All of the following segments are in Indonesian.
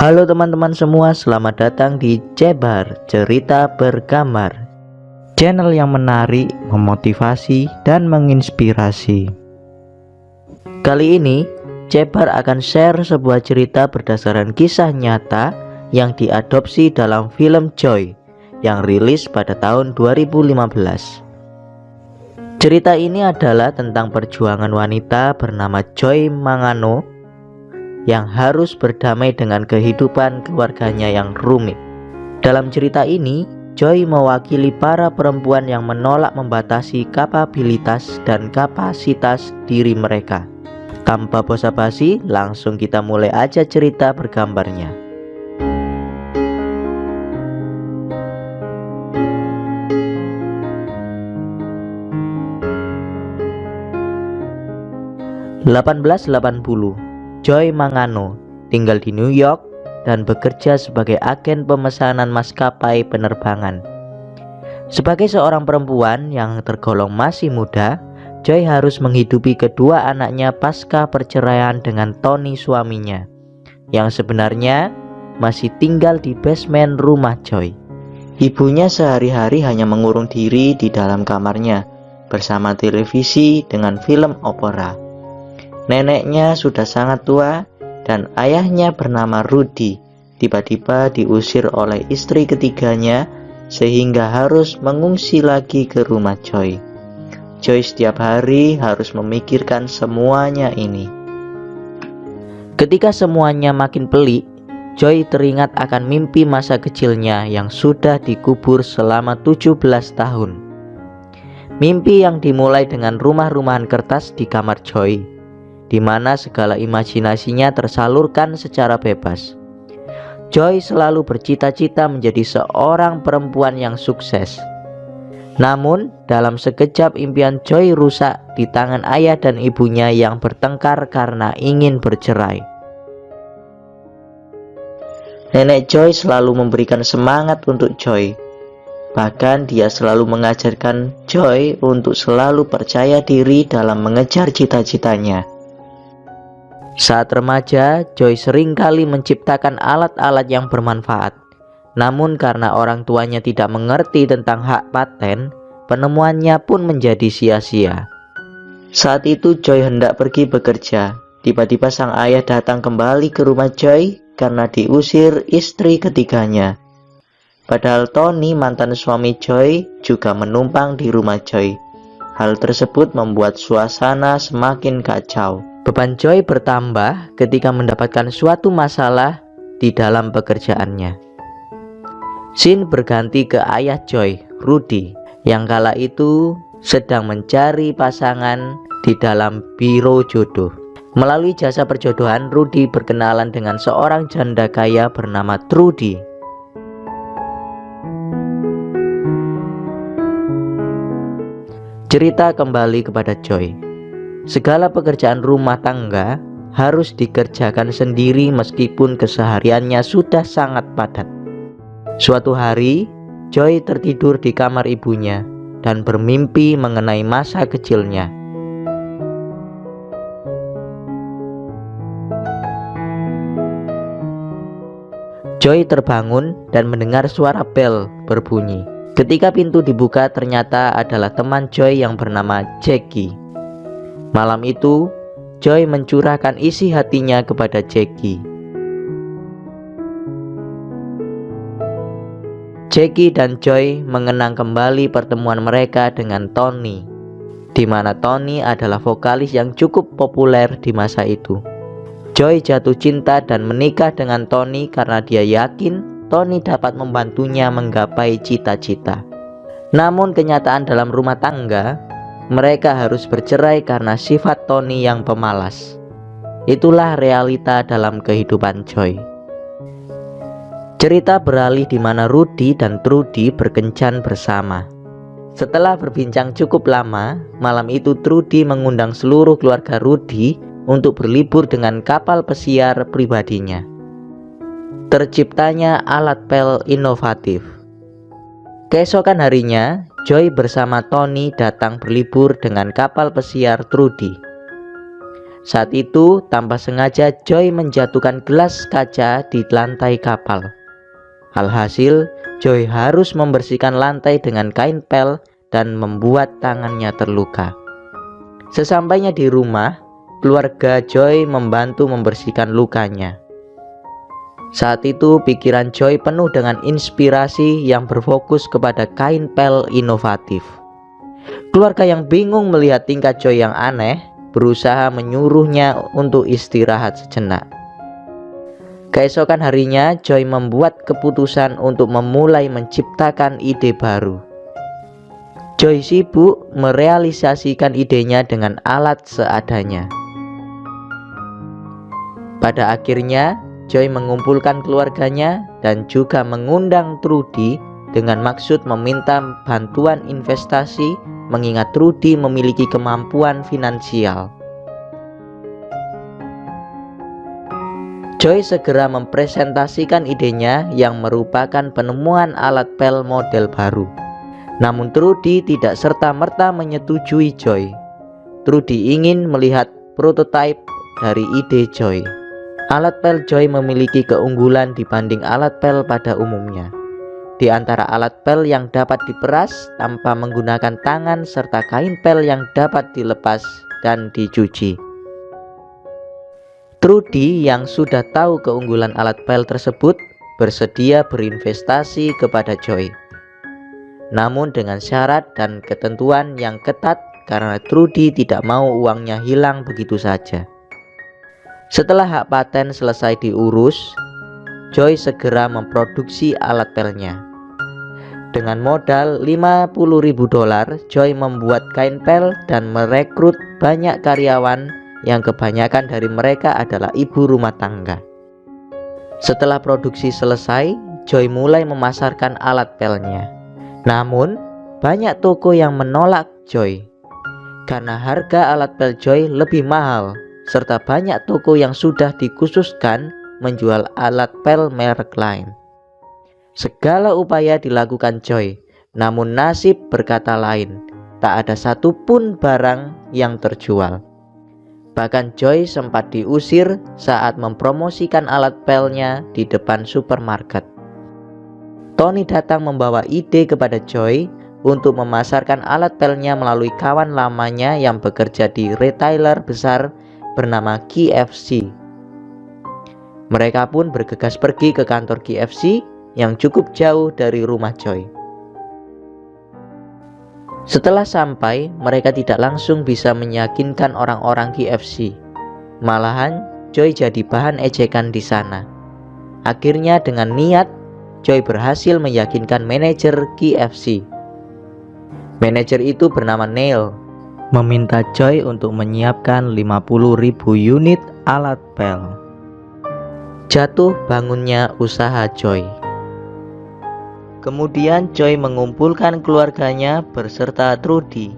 Halo teman-teman semua, selamat datang di Cebar Cerita Bergambar, channel yang menarik, memotivasi, dan menginspirasi. Kali ini, Cebar akan share sebuah cerita berdasarkan kisah nyata yang diadopsi dalam film Joy yang rilis pada tahun 2015. Cerita ini adalah tentang perjuangan wanita bernama Joy Mangano yang harus berdamai dengan kehidupan keluarganya yang rumit. Dalam cerita ini, Joy mewakili para perempuan yang menolak membatasi kapabilitas dan kapasitas diri mereka. Tanpa basa-basi, langsung kita mulai aja cerita bergambarnya. (1880) Joy Mangano tinggal di New York dan bekerja sebagai agen pemesanan maskapai penerbangan. Sebagai seorang perempuan yang tergolong masih muda, Joy harus menghidupi kedua anaknya pasca perceraian dengan Tony suaminya, yang sebenarnya masih tinggal di basement rumah Joy. Ibunya sehari-hari hanya mengurung diri di dalam kamarnya bersama televisi dengan film opera. Neneknya sudah sangat tua dan ayahnya bernama Rudy tiba-tiba diusir oleh istri ketiganya sehingga harus mengungsi lagi ke rumah Joy. Joy setiap hari harus memikirkan semuanya ini. Ketika semuanya makin pelik, Joy teringat akan mimpi masa kecilnya yang sudah dikubur selama 17 tahun. Mimpi yang dimulai dengan rumah-rumahan kertas di kamar Joy, di mana segala imajinasinya tersalurkan secara bebas. Joy selalu bercita-cita menjadi seorang perempuan yang sukses. Namun, dalam sekejap impian Joy rusak di tangan ayah dan ibunya yang bertengkar karena ingin bercerai. Nenek Joy selalu memberikan semangat untuk Joy. Bahkan dia selalu mengajarkan Joy untuk selalu percaya diri dalam mengejar cita-citanya. Saat remaja, Joy seringkali menciptakan alat-alat yang bermanfaat. Namun karena orang tuanya tidak mengerti tentang hak paten, penemuannya pun menjadi sia-sia. Saat itu Joy hendak pergi bekerja. Tiba-tiba sang ayah datang kembali ke rumah Joy karena diusir istri ketiganya. Padahal Tony, mantan suami Joy, juga menumpang di rumah Joy. Hal tersebut membuat suasana semakin kacau. Beban Joy bertambah ketika mendapatkan suatu masalah di dalam pekerjaannya. Scene berganti ke ayah Joy, Rudy, yang kala itu sedang mencari pasangan di dalam biro jodoh. Melalui jasa perjodohan, Rudy berkenalan dengan seorang janda kaya bernama Trudy. Cerita kembali kepada Joy. Segala pekerjaan rumah tangga harus dikerjakan sendiri meskipun kesehariannya sudah sangat padat. Suatu hari, Joy tertidur di kamar ibunya dan bermimpi mengenai masa kecilnya. Joy terbangun dan mendengar suara bel berbunyi. Ketika pintu dibuka, ternyata adalah teman Joy yang bernama Jackie. Malam itu, Joy mencurahkan isi hatinya kepada Jackie. Jackie dan Joy mengenang kembali pertemuan mereka dengan Tony, di mana Tony adalah vokalis yang cukup populer di masa itu. Joy jatuh cinta dan menikah dengan Tony karena dia yakin Tony dapat membantunya menggapai cita-cita. Namun kenyataan dalam rumah tangga, mereka harus bercerai karena sifat Tony yang pemalas. Itulah realita dalam kehidupan Joy. Cerita beralih di mana Rudy dan Trudy berkencan bersama. Setelah berbincang cukup lama, malam itu Trudy mengundang seluruh keluarga Rudy untuk berlibur dengan kapal pesiar pribadinya. Terciptanya alat pel inovatif. Keesokan harinya, Joy bersama Tony datang berlibur dengan kapal pesiar Trudy. Saat itu, tanpa sengaja Joy menjatuhkan gelas kaca di lantai kapal. Alhasil, Joy harus membersihkan lantai dengan kain pel dan membuat tangannya terluka. Sesampainya di rumah, keluarga Joy membantu membersihkan lukanya. Saat itu, pikiran Joy penuh dengan inspirasi yang berfokus kepada kain pel inovatif. Keluarga yang bingung melihat tingkah Joy yang aneh berusaha menyuruhnya untuk istirahat sejenak. Keesokan harinya, Joy membuat keputusan untuk memulai menciptakan ide baru. Joy sibuk merealisasikan idenya dengan alat seadanya. Pada akhirnya, Joy mengumpulkan keluarganya dan juga mengundang Trudy dengan maksud meminta bantuan investasi, mengingat Trudy memiliki kemampuan finansial. Joy segera mempresentasikan idenya yang merupakan penemuan alat pel model baru. Namun Trudy tidak serta-merta menyetujui Joy. Trudy ingin melihat prototipe dari ide Joy. Alat pel Joy memiliki keunggulan dibanding alat pel pada umumnya. Di antara alat pel yang dapat diperas tanpa menggunakan tangan serta kain pel yang dapat dilepas dan dicuci. Trudy yang sudah tahu keunggulan alat pel tersebut bersedia berinvestasi kepada Joy. Namun dengan syarat dan ketentuan yang ketat karena Trudy tidak mau uangnya hilang begitu saja. Setelah hak paten selesai diurus, Joy segera memproduksi alat pelnya. Dengan modal $50.000, Joy membuat kain pel dan merekrut banyak karyawan yang kebanyakan dari mereka adalah ibu rumah tangga. Setelah produksi selesai, Joy mulai memasarkan alat pelnya. Namun, banyak toko yang menolak Joy karena harga alat pel Joy lebih mahal, serta banyak toko yang sudah dikhususkan menjual alat pel merek lain. Segala upaya dilakukan Joy, namun nasib berkata lain. Tak ada satupun barang yang terjual. Bahkan Joy sempat diusir saat mempromosikan alat pelnya di depan supermarket. Tony datang membawa ide kepada Joy untuk memasarkan alat pelnya melalui kawan lamanya yang bekerja di retailer besar bernama KFC. Mereka pun bergegas pergi ke kantor KFC yang cukup jauh dari rumah Joy. Setelah sampai, mereka tidak langsung bisa meyakinkan orang-orang KFC. Malahan, Joy jadi bahan ejekan di sana. Akhirnya dengan niat, Joy berhasil meyakinkan manajer KFC. Manajer itu bernama Neil, meminta Joy untuk menyiapkan 50.000 unit alat pel. Jatuh bangunnya usaha Joy. Kemudian Joy mengumpulkan keluarganya berserta Trudy.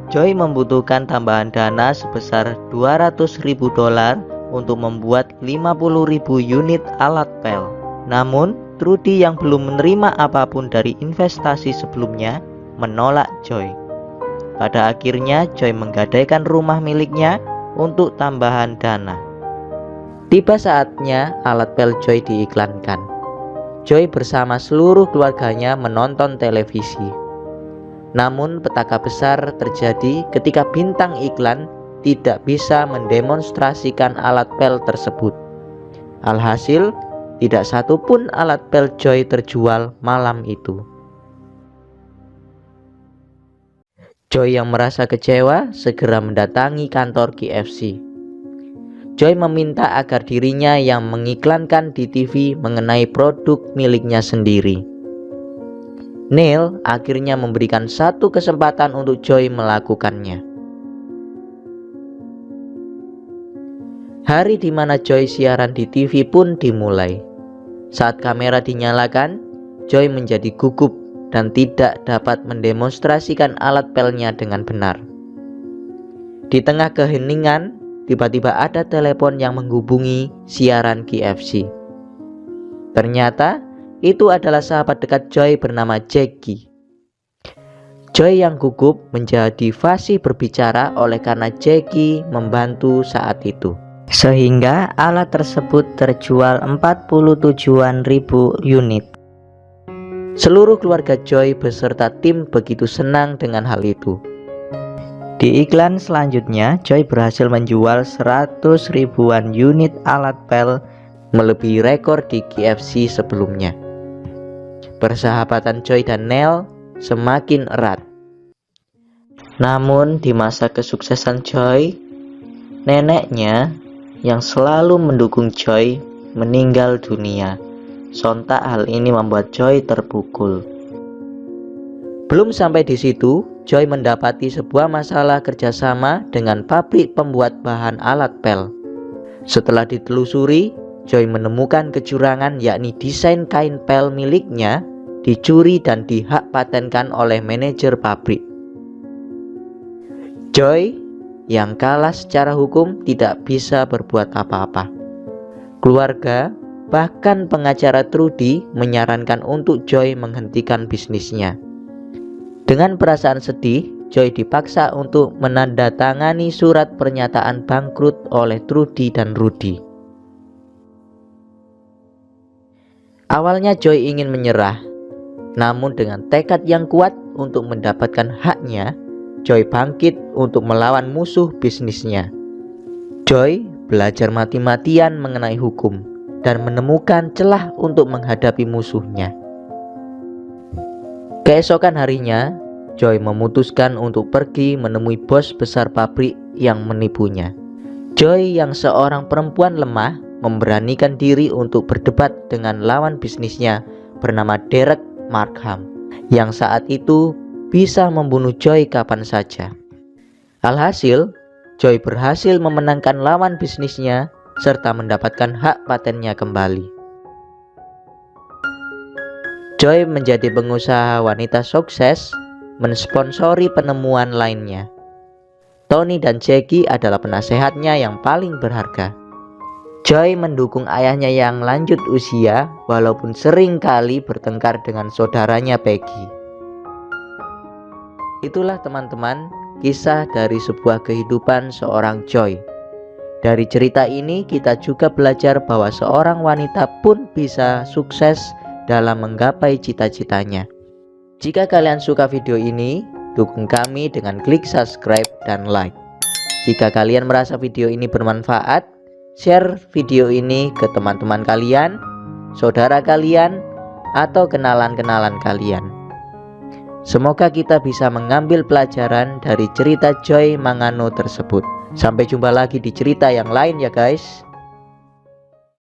Joy membutuhkan tambahan dana sebesar $200.000 untuk membuat 50.000 unit alat pel. Namun, Trudy yang belum menerima apapun dari investasi sebelumnya menolak Joy. Pada akhirnya Joy menggadaikan rumah miliknya untuk tambahan dana. Tiba saatnya alat pel Joy diiklankan. Joy bersama seluruh keluarganya menonton televisi. Namun petaka besar terjadi ketika bintang iklan tidak bisa mendemonstrasikan alat pel tersebut. Alhasil, tidak satu pun alat pel Joy terjual malam itu. Joy yang merasa kecewa segera mendatangi kantor KFC. Joy meminta agar dirinya yang mengiklankan di TV mengenai produk miliknya sendiri. Neil akhirnya memberikan satu kesempatan untuk Joy melakukannya. Hari di mana Joy siaran di TV pun dimulai. Saat kamera dinyalakan, Joy menjadi gugup dan tidak dapat mendemonstrasikan alat pelnya dengan benar. Di tengah keheningan, tiba-tiba ada telepon yang menghubungi siaran KFC. Ternyata itu adalah sahabat dekat Joy bernama Jackie. Joy yang gugup menjadi fasih berbicara oleh karena Jackie membantu saat itu. Sehingga alat tersebut terjual 47.000 unit. Seluruh keluarga Joy beserta tim begitu senang dengan hal itu. Di iklan selanjutnya, Joy berhasil menjual 100 ribuan unit alat pel, melebihi rekor di KFC sebelumnya. Persahabatan Joy dan Neil semakin erat. Namun di masa kesuksesan Joy, neneknya yang selalu mendukung Joy meninggal dunia. Sontak hal ini membuat Joy terpukul. Belum sampai di situ, Joy mendapati sebuah masalah kerjasama dengan pabrik pembuat bahan alat pel. Setelah ditelusuri, Joy menemukan kecurangan, yakni desain kain pel miliknya dicuri dan dihak patenkan oleh manajer pabrik. Joy yang kalah secara hukum tidak bisa berbuat apa-apa. Keluarga, bahkan pengacara Trudy menyarankan untuk Joy menghentikan bisnisnya. Dengan perasaan sedih, Joy dipaksa untuk menandatangani surat pernyataan bangkrut oleh Trudy dan Rudy. Awalnya Joy ingin menyerah, namun dengan tekad yang kuat untuk mendapatkan haknya, Joy bangkit untuk melawan musuh bisnisnya. Joy belajar mati-matian mengenai hukum dan menemukan celah untuk menghadapi musuhnya. Keesokan harinya, Joy memutuskan untuk pergi menemui bos besar pabrik yang menipunya. Joy yang seorang perempuan lemah memberanikan diri untuk berdebat dengan lawan bisnisnya bernama Derek Markham, yang saat itu bisa membunuh Joy kapan saja. Alhasil, Joy berhasil memenangkan lawan bisnisnya serta mendapatkan hak patennya kembali. Joy menjadi pengusaha wanita sukses, mensponsori penemuan lainnya. Tony dan Jackie adalah penasehatnya yang paling berharga. Joy mendukung ayahnya yang lanjut usia, walaupun sering kali bertengkar dengan saudaranya Peggy. Itulah teman-teman, kisah dari sebuah kehidupan seorang Joy. Dari cerita ini kita juga belajar bahwa seorang wanita pun bisa sukses dalam menggapai cita-citanya. Jika kalian suka video ini, dukung kami dengan klik subscribe dan like. Jika kalian merasa video ini bermanfaat, share video ini ke teman-teman kalian, saudara kalian, atau kenalan-kenalan kalian. Semoga kita bisa mengambil pelajaran dari cerita Joy Mangano tersebut. Sampai jumpa lagi di cerita yang lain ya guys.